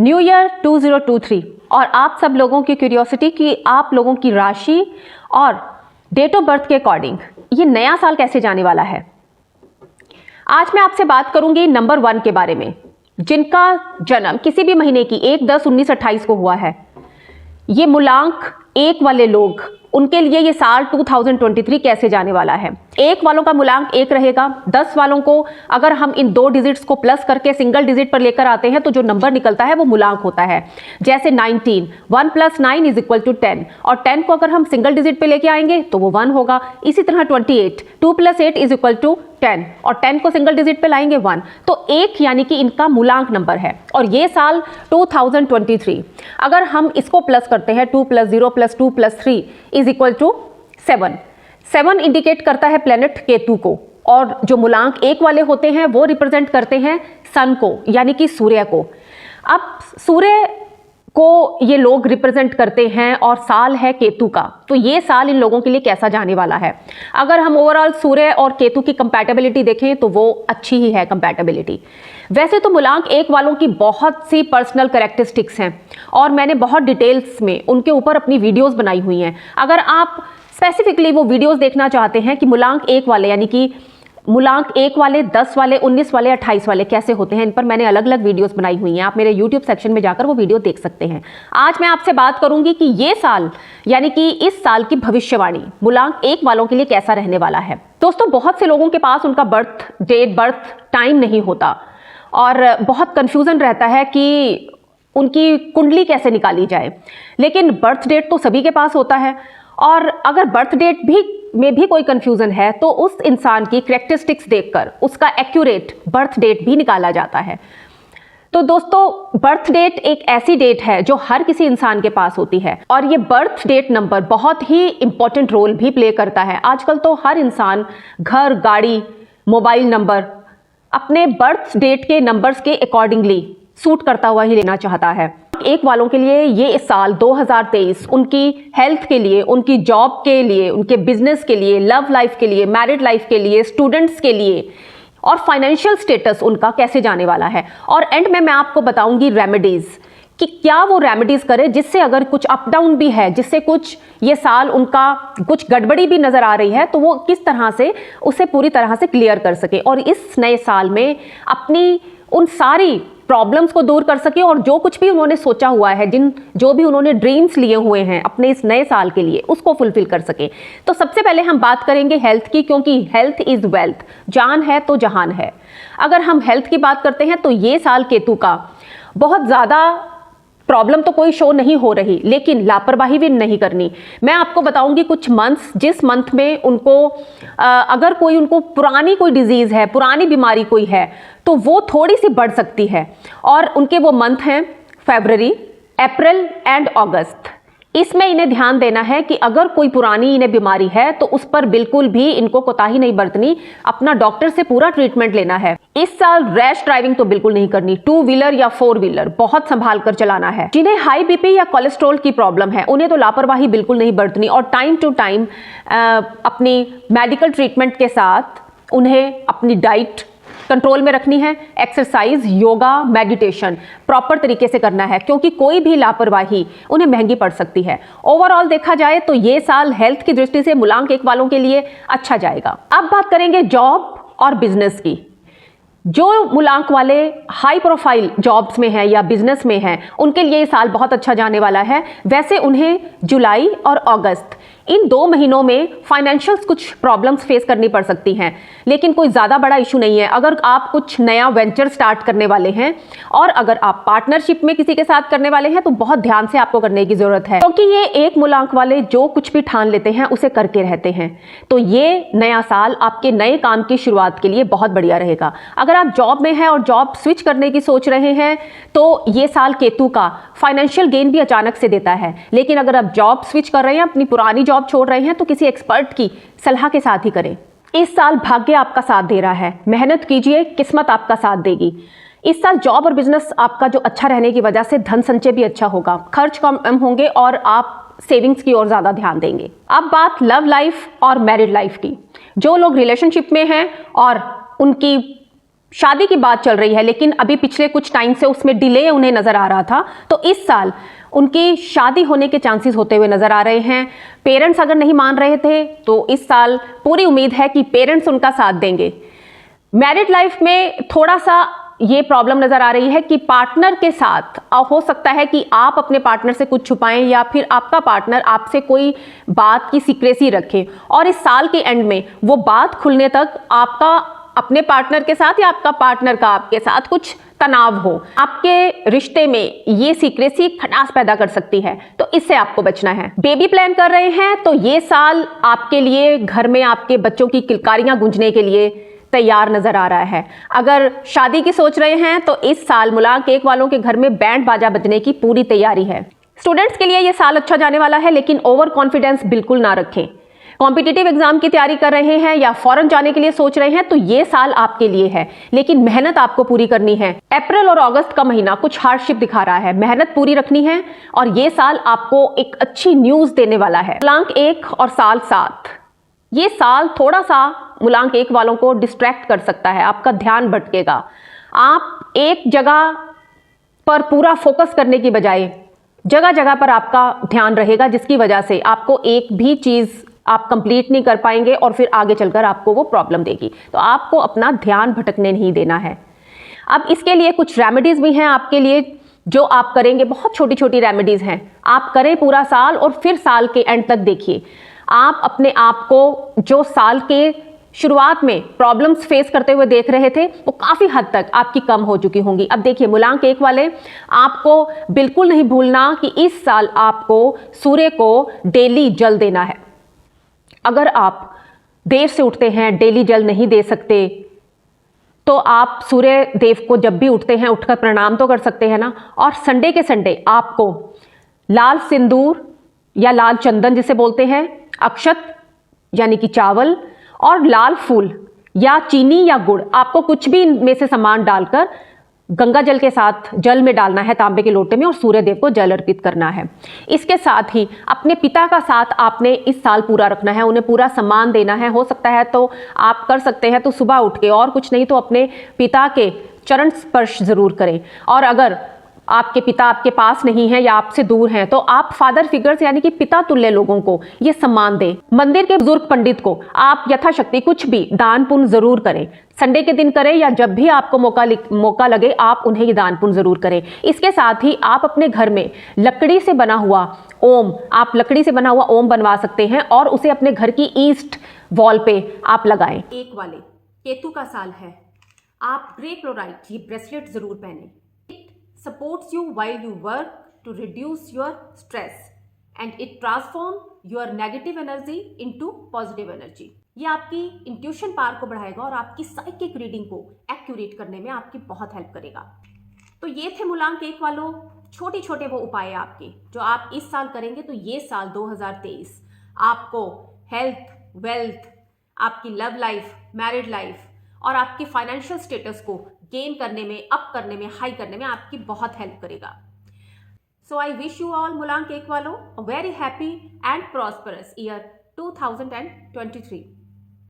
New year 2023 और आप सब लोगों की क्यूरियोसिटी कि आप लोगों की राशि और डेट ऑफ बर्थ के अकॉर्डिंग ये नया साल कैसे जाने वाला है। आज मैं आपसे बात करूंगी नंबर 1 के बारे में, जिनका जन्म किसी भी महीने की 1, 10, 19, 28 को हुआ है। ये मूलांक 1 वाले लोग, उनके लिए ये साल 2023 कैसे जाने वाला है। 1 वालों का मूलांक 1 रहेगा। 10 वालों को अगर हम इन 2 डिजिट्स को प्लस करके सिंगल डिजिट पर लेकर आते हैं तो जो नंबर निकलता है वो मूलांक होता है। जैसे 19, 1 + 9 = 10, और 10 को अगर हम सिंगल डिजिट पे लेके आएंगे तो वो 1 होगा। इसी तरह 28, 2 + 8 = 10, और 10 को सिंगल डिजिट पे लाएंगे 1। तो 1 यानी कि इनका मूलांक नंबर है। और ये साल 2023 अगर हम इसको प्लस करते हैं 2 + 0 + 2 + 3 = 7। 7 इंडिकेट करता है प्लेनेट केतु को, और जो मूलांक 1 वाले होते हैं वो रिप्रेजेंट करते हैं सन को, यानी कि सूर्य को। अब सूर्य को ये लोग रिप्रेजेंट करते हैं और साल है केतु का। तो ये साल इन लोगों के लिए कैसा जाने वाला है। अगर हम ओवरऑल सूर्य और केतु की कंपैटिबिलिटी देखें तो वो अच्छी ही है कंपैटिबिलिटी। वैसे तो मूलांक 1 वालों की बहुत सी पर्सनल कैरेक्टरिस्टिक्स हैं और मैंने बहुत डिटेल्स में उनके ऊपर अपनी वीडियोस बनाई हुई हैं। अगर आप स्पेसिफिकली वो वीडियोस देखना चाहते हैं कि मूलांक 1 वाले यानी कि मूलांक 1 वाले, 10 वाले, 19 वाले, 28 वाले कैसे होते हैं, इन पर मैंने अलग अलग वीडियोस बनाई हुई हैं। आप मेरे YouTube सेक्शन में जाकर वो वीडियो देख सकते हैं। आज मैं आपसे बात करूंगी कि ये साल यानी कि इस साल की भविष्यवाणी मूलांक 1 वालों के लिए कैसा रहने वाला है। दोस्तों, बहुत से लोगों के पास उनका बर्थ डेट, बर्थ टाइम नहीं होता और बहुत कंफ्यूजन रहता है कि उनकी कुंडली कैसे निकाली जाए। लेकिन बर्थ डेट तो सभी के पास होता है, और अगर बर्थ डेट में भी कोई कंफ्यूजन है तो उस इंसान की कैरेक्टरिस्टिक्स देखकर उसका एक्यूरेट बर्थ डेट भी निकाला जाता है। तो दोस्तों, बर्थ डेट एक ऐसी डेट है जो हर किसी इंसान के पास होती है, और ये बर्थ डेट नंबर बहुत ही इंपॉर्टेंट रोल भी प्ले करता है। आजकल तो हर इंसान घर, गाड़ी, मोबाइल नंबर अपने बर्थ डेट के नंबर्स के अकॉर्डिंगली सूट करता हुआ ही लेना चाहता है। 1 वालों के लिए ये इस साल 2023 उनकी हेल्थ के लिए, उनकी जॉब के लिए, उनके बिजनेस के लिए, लव लाइफ के लिए, मैरिड लाइफ के लिए, स्टूडेंट्स के लिए और फाइनेंशियल स्टेटस उनका कैसे जाने वाला है। और एंड में मैं आपको बताऊंगी रेमेडीज कि क्या वो रेमेडीज करे जिससे अगर कुछ अप डाउन भी है, जिससे कुछ ये साल उनका कुछ गड़बड़ी भी नजर आ रही है तो वो किस तरह से उसे पूरी तरह से क्लियर कर सके और इस नए साल में अपनी उन सारी प्रॉब्लम्स को दूर कर सके और जो कुछ भी उन्होंने सोचा हुआ है, जो भी उन्होंने ड्रीम्स लिए हुए हैं अपने इस नए साल के लिए, उसको फुलफिल कर सके। तो सबसे पहले हम बात करेंगे हेल्थ की, क्योंकि हेल्थ इज वेल्थ, जान है तो जहान है। अगर हम हेल्थ की बात करते हैं तो ये साल केतु का बहुत ज़्यादा प्रॉब्लम तो कोई शो नहीं हो रही, लेकिन लापरवाही भी नहीं करनी। मैं आपको बताऊंगी कुछ मंथ्स, जिस मंथ में उनको अगर कोई उनको पुरानी कोई डिजीज़ है, पुरानी बीमारी कोई है तो वो थोड़ी सी बढ़ सकती है। और उनके वो मंथ हैं फरवरी, अप्रैल एंड अगस्त। इसमें इन्हें ध्यान देना है कि अगर कोई पुरानी इन्हें बीमारी है तो उस पर बिल्कुल भी इनको कोताही नहीं बरतनी, अपना डॉक्टर से पूरा ट्रीटमेंट लेना है। इस साल रैश ड्राइविंग तो बिल्कुल नहीं करनी, 2 व्हीलर या 4 व्हीलर बहुत संभाल कर चलाना है। जिन्हें हाई बीपी या कोलेस्ट्रॉल की प्रॉब्लम है उन्हें तो लापरवाही बिल्कुल नहीं बरतनी, और टाइम टू टाइम अपनी मेडिकल ट्रीटमेंट के साथ उन्हें अपनी डाइट कंट्रोल में रखनी है। एक्सरसाइज, योगा, मेडिटेशन प्रॉपर तरीके से करना है, क्योंकि कोई भी लापरवाही उन्हें महंगी पड़ सकती है। ओवरऑल देखा जाए तो ये साल हेल्थ की दृष्टि से मूलांक 1 वालों के लिए अच्छा जाएगा। अब बात करेंगे जॉब और बिजनेस की। जो मूलांक वाले हाई प्रोफाइल जॉब्स में हैं या बिजनेस में हैं उनके लिए ये साल बहुत अच्छा जाने वाला है। वैसे उन्हें जुलाई और अगस्त इन 2 महीनों में फाइनेंशियल्स कुछ प्रॉब्लम्स फेस करनी पड़ सकती हैं, लेकिन कोई ज़्यादा बड़ा इशू नहीं है। अगर आप कुछ नया वेंचर स्टार्ट करने वाले हैं और अगर आप पार्टनरशिप में किसी के साथ करने वाले हैं तो बहुत ध्यान से आपको करने की ज़रूरत है, क्योंकि ये 1 मूलांक वाले जो कुछ भी ठान लेते हैं उसे करके रहते हैं। तो ये नया साल आपके नए काम की शुरुआत के लिए बहुत बढ़िया रहेगा। अगर आप जॉब में हैं और जॉब स्विच करने की सोच रहे हैं तो ये साल केतु का फाइनेंशियल गेन भी अचानक से देता है। लेकिन अगर आप जॉब स्विच कर रहे हैं, अपनी पुरानी जॉब छोड़ रहे हैं, तो किसी एक्सपर्ट की सलाह के साथ ही करें। इस साल भाग्य आपका साथ दे रहा है, मेहनत कीजिए, किस्मत आपका साथ देगी। इस साल जॉब और बिजनेस आपका जो अच्छा रहने की वजह से धन संचय भी अच्छा होगा, खर्च कम होंगे और आप सेविंग्स की ओर ज्यादा ध्यान देंगे। अब बात लव लाइफ और मैरिड लाइफ की। जो लोग रिलेशनशिप में हैं और उनकी शादी की बात चल रही है, लेकिन अभी पिछले कुछ टाइम से उसमें डिले उन्हें नजर आ रहा था, तो इस साल उनकी शादी होने के चांसेस होते हुए नजर आ रहे हैं। पेरेंट्स अगर नहीं मान रहे थे तो इस साल पूरी उम्मीद है कि पेरेंट्स उनका साथ देंगे। मैरिड लाइफ में थोड़ा सा ये प्रॉब्लम नजर आ रही है कि पार्टनर के साथ हो सकता है कि आप अपने पार्टनर से कुछ छुपाएं या फिर आपका पार्टनर आपसे कोई बात की सीक्रेसी रखे, और इस साल के एंड में वो बात खुलने तक आपका अपने पार्टनर के साथ या आपका पार्टनर का आपके साथ कुछ तनाव हो। आपके रिश्ते में ये सीक्रेसी खटास पैदा कर सकती है, तो इससे आपको बचना है। बेबी प्लान कर रहे हैं तो ये साल आपके लिए घर में आपके बच्चों की किलकारियां गूंजने के लिए तैयार नजर आ रहा है। अगर शादी की सोच रहे हैं तो इस साल मूलांक 1 वालों के घर में बैंड बाजा बजने की पूरी तैयारी है। स्टूडेंट्स के लिए ये साल अच्छा जाने वाला है, लेकिन ओवर कॉन्फिडेंस बिल्कुल ना रखें। कॉम्पिटिटिव एग्जाम की तैयारी कर रहे हैं या फॉरेन जाने के लिए सोच रहे हैं तो ये साल आपके लिए है, लेकिन मेहनत आपको पूरी करनी है। अप्रैल और अगस्त का महीना कुछ हार्डशिप दिखा रहा है, मेहनत पूरी रखनी है और ये साल आपको एक अच्छी न्यूज देने वाला है। मूलांक 1 और साल 7, ये साल थोड़ा सा मूलांक 1 वालों को डिस्ट्रैक्ट कर सकता है, आपका ध्यान भटकेगा। आप एक जगह पर पूरा फोकस करने की बजाय जगह जगह पर आपका ध्यान रहेगा, जिसकी वजह से आपको एक भी चीज आप कंप्लीट नहीं कर पाएंगे और फिर आगे चलकर आपको वो प्रॉब्लम देगी। तो आपको अपना ध्यान भटकने नहीं देना है। अब इसके लिए कुछ रेमेडीज भी हैं आपके लिए जो आप करेंगे, बहुत छोटी छोटी रेमेडीज हैं, आप करें पूरा साल और फिर साल के एंड तक देखिए आप अपने आप को जो साल के शुरुआत में प्रॉब्लम्स फेस करते हुए देख रहे थे वो काफ़ी हद तक आपकी कम हो चुकी होंगी। अब देखिए मूलांक 1 वाले, आपको बिल्कुल नहीं भूलना कि इस साल आपको सूर्य को डेली जल देना है। अगर आप देर से उठते हैं, डेली जल नहीं दे सकते, तो आप सूर्य देव को जब भी उठते हैं उठकर प्रणाम तो कर सकते हैं ना। और संडे के संडे आपको लाल सिंदूर या लाल चंदन जिसे बोलते हैं, अक्षत यानी कि चावल और लाल फूल या चीनी या गुड़, आपको कुछ भी इनमें से सामान डालकर गंगा जल के साथ जल में डालना है तांबे के लोटे में और सूर्य देव को जल अर्पित करना है। इसके साथ ही अपने पिता का साथ आपने इस साल पूरा रखना है, उन्हें पूरा सम्मान देना है। हो सकता है तो आप कर सकते हैं तो सुबह उठ के, और कुछ नहीं तो अपने पिता के चरण स्पर्श जरूर करें। और अगर आपके पिता आपके पास नहीं है या आपसे दूर हैं तो आप फादर फिगर्स यानी कि पिता तुल्य लोगों को ये सम्मान दें। मंदिर के बुजुर्ग पंडित को आप यथाशक्ति कुछ भी दान पुण्य जरूर करें, संडे के दिन करें या जब भी आपको मौका लगे आप उन्हें ये दान पुण्य जरूर करें। इसके साथ ही आप अपने घर में लकड़ी से बना हुआ ओम, आप लकड़ी से बना हुआ ओम बनवा सकते हैं और उसे अपने घर की ईस्ट वॉल पे आप लगाएं। 1 वाले केतु का साल है, आप ग्रे क्लोराइट ये ब्रेसलेट जरूर पहने। Supports you while you work to reduce your stress and it transform your negative energy into positive energy। ये आपकी इंट्यूशन पावर को बढ़ाएगा और आपकी साइकिक रीडिंग को एक्यूरेट करने में आपकी बहुत हेल्प करेगा। तो ये थे मूलांक 1 वालों छोटे छोटे वो उपाय आपके जो आप इस साल करेंगे तो ये साल 2023 आपको हेल्थ, वेल्थ, आपकी लव लाइफ, मैरिड लाइफ और आपकी फाइनेंशियल स्टेटस को गेन करने में, अप करने में, हाई करने में आपकी बहुत हेल्प करेगा। सो आई विश यू ऑल मूलांक 1 वालों a very happy and prosperous year 2023।